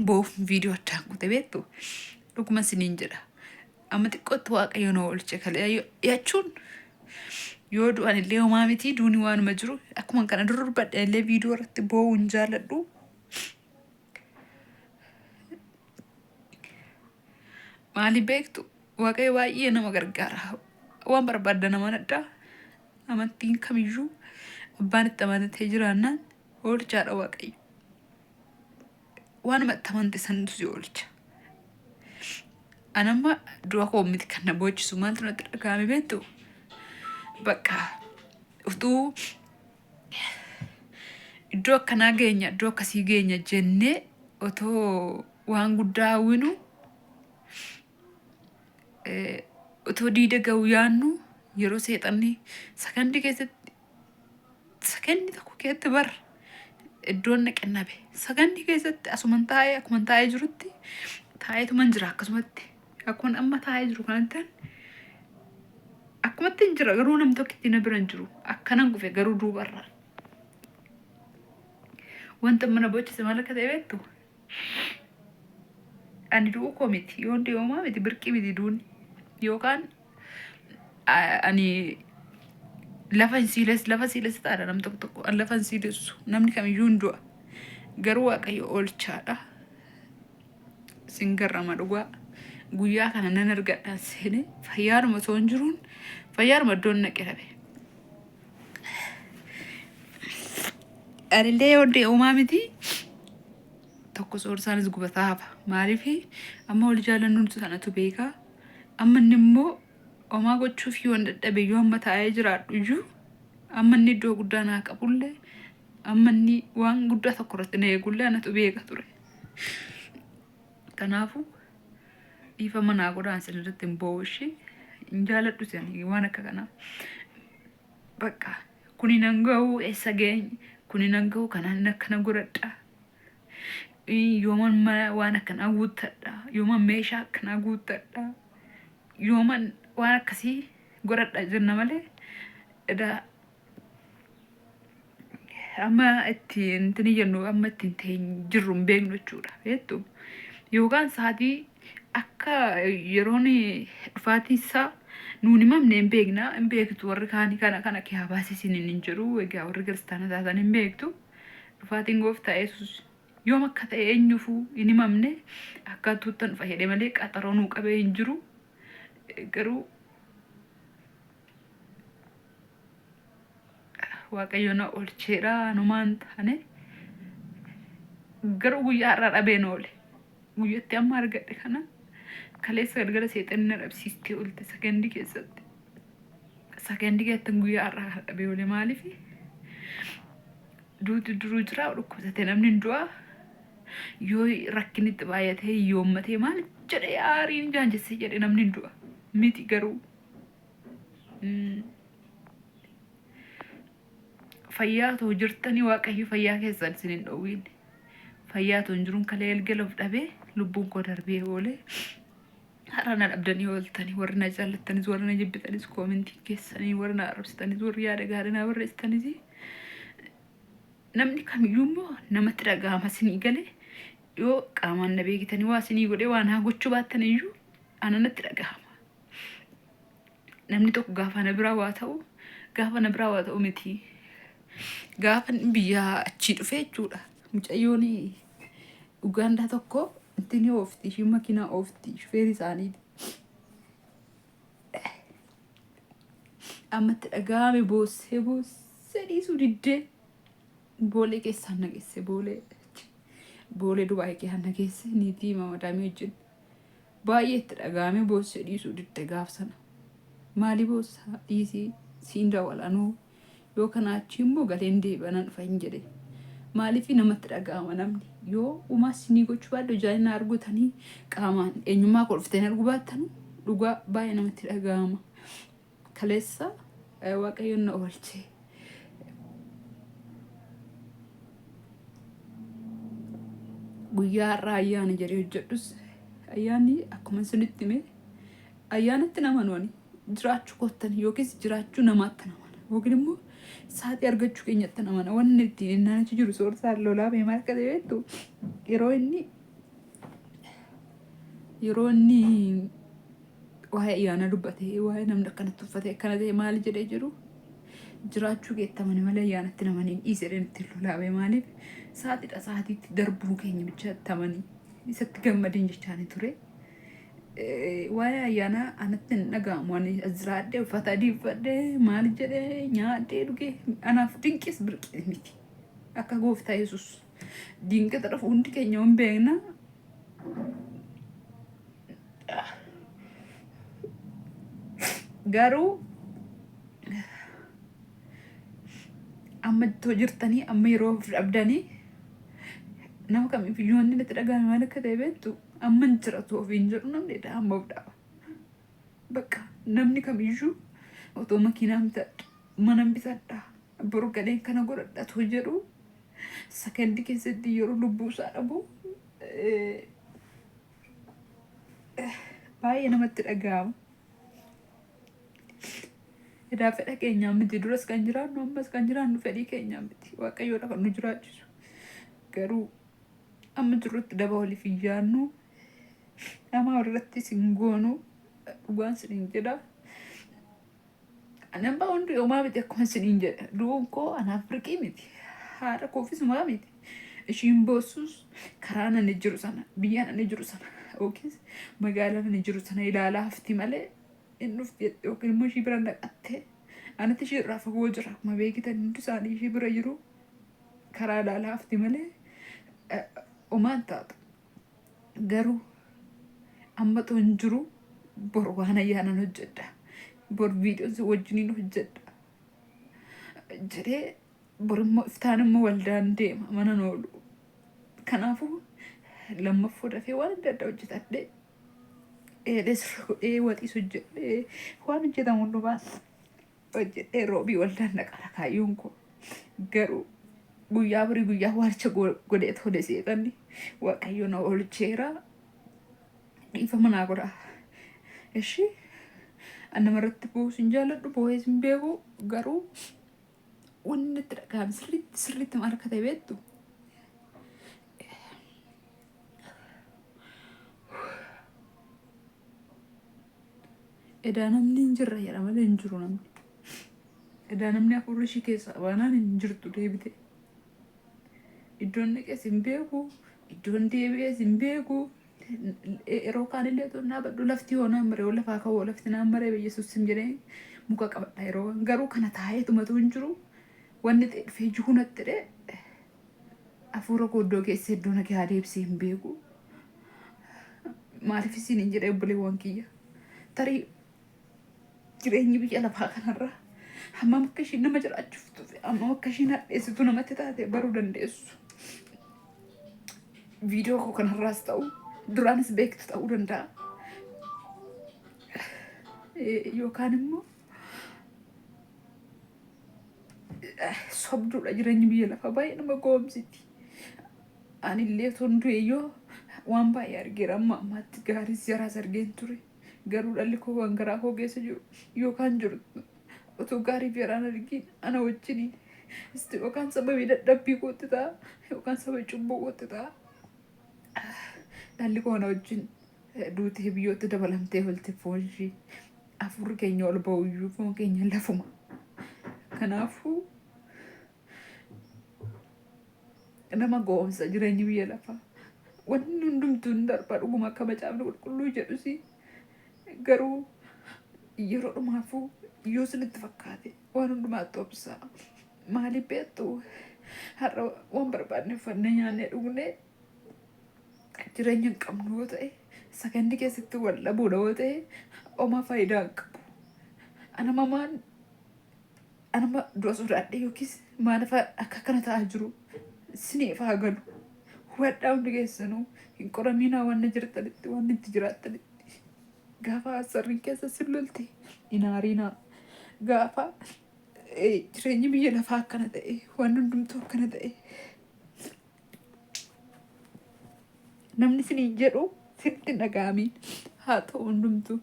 boof viidiyoo addaan kute beektu dhuguma siniin jedha amma xiqqootti waaqayyo na oolche kalee jechuun yoo du'an illee homaa miti duuni waanuma jiru akkuma kana durbadha illee viidiyoo irratti boo'uu hin jaalladhu. Maali beektu waaqayyo baay'ee nama gargaara waan barbaadda nama nadhaa amantiin kamiyyuu abbaan itti amanatee jiraannaan oolchaadha waaqayyo waan itti amante santu si oolcha. Anamma du'a koo miti kan na boochisu maaltu natti dhagahame beektu bakka utuu iddoo akkanaa geenya iddoo akkasii geenya jennee otoo waan guddaa hawwinu otoo diida ga'u yaannu yeroo seexanni sakandii tokko keessatti bar iddoon naqannabe sakandii keessatti asuman taa'ee akkuma taa'ee jirutti taa'eetuman jira akkasumatti akkuma amma taa'ee jiru kanatti akkumatti hin jira garuu namni tokkitti na bira hin jiru akkanan gufe garuu duubarra wanta mana boochise maal akka ta'e beektu ani du'uu koo miti yoon deemaa miti birqii miti duuni yookaan ani lafa siiles taadha nam tokko lafa hin siilesu namni kamiyyuu hin du'a garuu waaqayyo oolchaadha singarrama dhugaa guyyaa kana nan argadhaan seene fayyaadhuma osoo hin jiruun fayyaadhuma iddoon naqe dhabe anillee yoo deemaa miti tokko soorsaanis gubataa hafa maaliifi amma wal jaalannuun sanatu beekaa amma inni immoo homaa gochuuf yoo dadhabe yoo amma taa'ee jiraadhu iyyuu amma inni iddoo guddaa naa qabullee amma inni waan guddaa tokko irratti na eegullee anatu beeka ture. Kanaafuu dhiifa manaa godhaan sin irratti hin boo'ushi hin jaaladhu sanii waan akka kanaa bakka kuni nan ga'u eessa geenye kuni nan ga'u kanaan akkana godhadha yooman waan akkanaa guuttadha yooman meeshaa akkanaa guuttadha yooman waan akkasii godhadha jenna malee amma ittiin tini jennu amma ittiin ta'in jirru hin beeknu jechuudha beektu yookaan sa'aatii akka yeroon dhufaatii isaa nuuni mamne hin beekna hin beektu warri kaanii kana kee habaasisin hin jiru egaa warri kiristaana taatan hin beektu dhufaatiin gooftaa Yesuus yoom akka ta'e eenyuufuu hin himamne akka tuuttan dhufa jedhe malee qaxaroo nuu qabee hin jiru garuu waaqayyo na oolcheera numaan taane garuu guyyaa har'a dhabeen oole guyyatti amma argadhe kana kaleessa galgala seexanni na dhabsiistee oolte sakandii keessatti guyyaa har'a dhabee oole maaliifi duuti duruu jira dhukkubsate namni hin du'a yoo rakkinitti baay'atee yoommatee maal jedhe yaariin jaanjessee jedhe namni hin du'a miti garuu fayyaa too jirtanii waaqayyo fayyaa keessan isin hin dhowwiin fayyaa too hin jiruun kalee galgala of dhabee lubbuun koo darbee oole har'a na dhabdanii ooltanii warri na jaallattanis warri na jibbitanis koomentii keessanii warri na arrabsitanis warri yaada gaarii na barreessitanis namni kamiyyuu immoo namatti dhagahama isinii galee yoo qaamaan na beekitanii waa isinii godhee waan haa gochuu baattan iyyuu ana natti dhagahama. Namni tokko gaafa na biraa waa ta'u miti gaafa biyyaa achii dhufee jechuudha mucayyoon Ugaandaa tokko intini oofti ishii makiinaa oofti shufeerri isaaniiti ammatti dhagahame boossee dhiisuu diddee boolee keessaan nageesse boolee Dubaay keessaan nageesse niitii mamadaamii wajjin baay'ee itti dhagahame boossee dhiisuu didde gaaf sana maali boossaa dhiisii siin dawalanuu yoo kanaachi immoo galeen deebanan dhufa hin jedhe maaliif namatti dhagahama namni yoo umaa sinii gochuu baadhu jaallina argutanii qaamaan eenyummaa kolftanii arguu baattanu dhugaa baay'ee namatti dhagahama. Kaleessa waaqayyoon na oolchee guyyaa har'a ayyaana jedhee hojjedhus ayyaanni akkuma isinitti hime ayyaanatti naman wani jiraachuu kottan yookiis jiraachuu namaatti naman yookiin immoo saatii argachuu keenyatti naman wanni ittiin innaan achi jiru soorsaan lolaa beemaa akka ta'e beektu yeroo inni yeroo inni waa'ee ayyaana dubbate waa'ee namni akkanatti uffate akkana ta'e maal jedhee jiru jiraachuu geettamani malee ayyaanatti namanii dhiisee itti lolaabee maaliif sa'aatiitti darbuu keenya bicha tamanii isatti gammadeen jechaani ture. Waa'ee ayyaana anatti hin dhaga'amu ani azraadhee uffata adii uffadhee maal jedhee nyaadhee dhugee anaaf dinqis birqee miti akka gooftaa Yesuus dinqa xarafu hundi keenya hin beekna. Garuu amma ittoo jirtanii amma yeroo dhabdanii nama kamiif ijoonni natti dhagahame maal akka ta'e beektu amma hin jiratu ofiin jedhu namni amma dhaaba. Bakka namni kamiyyuu otoo makiinaa bitadha mana bitadha boru gadeen kana godhadhatu jedhu sakandii keessatti yeroo lubbuu isaa dhabu baay'ee namatti dhagahama. Edaa fedha keenyaa miti duras kan jiraannu ammas kan jiraannu fedhii keenyaa miti waaqayyoodha kan nu jiraachisu. Garuu amma jirrutti daba waliif iyyaannu nama warratti sin goonu dhugaan siniin jedha. Anamba hundi homaa miti akkuma siniin jedha du'uun koo anaaf birqii miti haadha koofis homaa miti ishiin boossus karaa nani jiru sana biyya nani jiru sana yookiis magaalaa nani jiru sana ilaalaa hafti malee inni dhufti yookiin immoo ishii bira naqattee anatti ishii irraa fagoo jira akkuma beekitan hundi isaanii ishii bira jiru karaa ilaalaa hafti malee homaan taatu. Garuu amma toon jiru bor waan ayyaanan hojjedha bor viidiyoon wajjiniin hojjedha jedhee bor immoo iftaan immoo waldaan deema mana noolu. Kanaafuu lammaffoo dafee waan adda addaa hojjetadhee eedes waxiis hojjedhee waan hojjetamu hundumaan hojjedhee roobii waldaan dhaqara kaayyoon koo. Garuu guyyaa barii guyyaa waalcha godhee tole seeqanni waaqayyo na oolcheera dhiifama naa godhaa. Ishi namarratti bu'uus hin jaalladhu boo'ees hin beeku. Garuu wanni itti dhagahame sirriitti maal akka ta'e beektu edaa namni hin jirre jedha malee hin jiru namni. Edaa namni afur ishii keessa baanaan hin jirtu deebite. Iddoon naqees hin beeku, iddoon deebi'ees hin beeku. Yeroo kaanillee otoo dhaabadhu lafti yoo naan maree lafaa ka'uu lafti naan maree Yesuus hin jedhee muka qabadha yeroo. Garuu kana taa'eetumatu hin jiru wanni ta'e dhufee jihu natti dhee hafuura kooddoo keessa iddoo naqee haa deebisee hin beeku. Maaliif isin hin jedhee obboleewwan kiyya tarii jireenyi biyya lafaa kanarra hammam akka ishiin nama jiraachuuftu hammam akka ishiin hadheessitu namatti taate baruu dandeessu. Viidiyoo koo kanarraas ta'u duraanis beektu ta'uu danda'a. Yookaan immoo sobduudha jireenyi biyya lafaa baay'ee nama goomsiti. Anillee toon du'eeyyoo waan baay'ee argeera amma ammaatti gaariis jaraas argeen ture. Garuu dhalli koo waan garaa koo keessa jiru yookaan jiru otoo gaarii fi yaraan argiin ana wajjiniin isti yookaan sababii dadhabbii kootti ta'a yookaan sababii cubbuu kootti ta'a. Dhalli koo ana wajjin duutee biyyootti dabalamtee olte foon ishii afurri keenya ol ba'uyyuu foon keenya lafuma. Kanaafuu nama goomsa jireenyi biyya lafaa wanni hundumtuu hin darba dhuguma akka macaafni qulqulluu jedhusi. Garuu yeroo dhumaafuu yoo isinitti fakkaate waan hundumaatti obsaa. Maaliif beektu har'a waan barbaadne uffannee nyaannee dhugnee jireenya hin qabnu yoo ta'e sakandii keessatti wal dhabuudha yoo ta'e homaa faayidaa hin qabu. Anama du'a sodaadhee yookiis maaliif akka kana ta'aa jiru isiniif haa galu. Hubadhaa hundi keessanuu hin qoraminaa waan jirtanitti waan itti jiraattanitti. Gaafa sarriin keessa sin lolte hin aarinaa. Gaafa jireenyi biyya lafaa akkana ta'e waan hundumtuu akkana ta'e namni siniin jedhu sitti dhaga'amiin haa ta'u hundumtuu.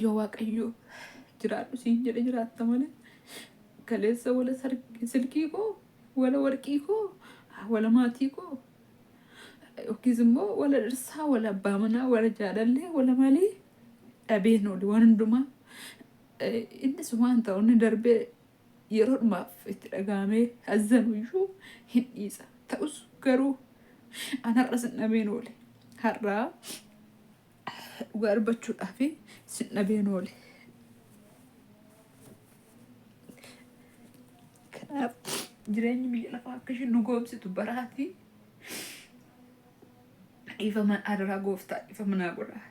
Yoo waaqayyo jiraadhu siin jedhe jiraatta malee kaleessa wala silkii koo wala warqii koo wala maatii koo yookiis immoo wala dhirsaa wala abbaa manaa wala jaalallee wala malee dhabeen oole waan hundumaa innis waan ta'u inni darbee yeroo dhumaaf itti dhagahamee hazzanuyyuu hin dhiisa. Ta'us garuu an har'a sin dhabeen oole har'aa dhugaa dubbachuudhaaf sin dhabeen oole. Kanaaf jireenyi biyya lafaa akka isheen nu goomsitu baraatii dhiifama adaraa gooftaa dhiifama naa godhaa.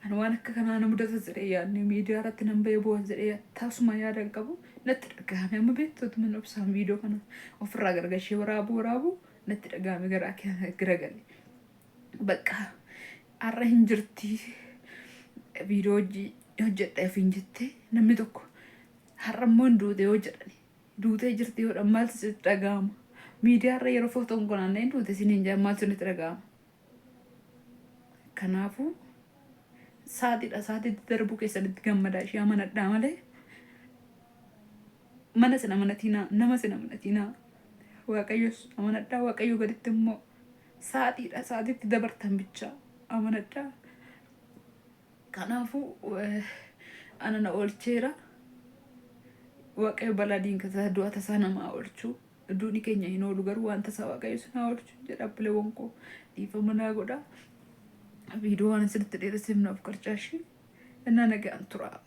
Ani waan akka kanaa na mudata jedhee yaadne miidiyaa irratti nan bahee bu'an jedhee taasuma yaadan qabu natti dhagahame. Amma beektoota mana obsaan viidiyoo kana ofirraa gargashee waraabuu natti dhagahame garaa garagalee. Bakka har'a hin jirti viidiyoo hojjedheef hin jettee namni tokko har'a immoo hin duute yoo jedhani duutee jirti yoo dhan maaltu sitti dhagahama? Miidiyaa irra yeroo footoon konaannee hin duute isiniin jedhan maaltu sitti dhagahama? Kanaafuu sa'aatiitti darbuu keessatti gammadaa ishee amanadhaa malee mana sin amanatinaa nama sin amanatinaa waaqayyos amanadhaa waaqayyo gaditti immoo sa'aatiitti dabartan bichaa amanadhaa. Kanaafuu ana na oolcheera waaqayyo balaa diinkasaa du'a tasaa namaa oolchuu duuni keenya hin oolu garuu waan tasaa waaqayyo sinaa oolchu jedha abbileewwan koo dhiifama naa godhaa. Viidiyoo waan asirratti dheeresseef naaf qarcaashi innaa nagaan turaa.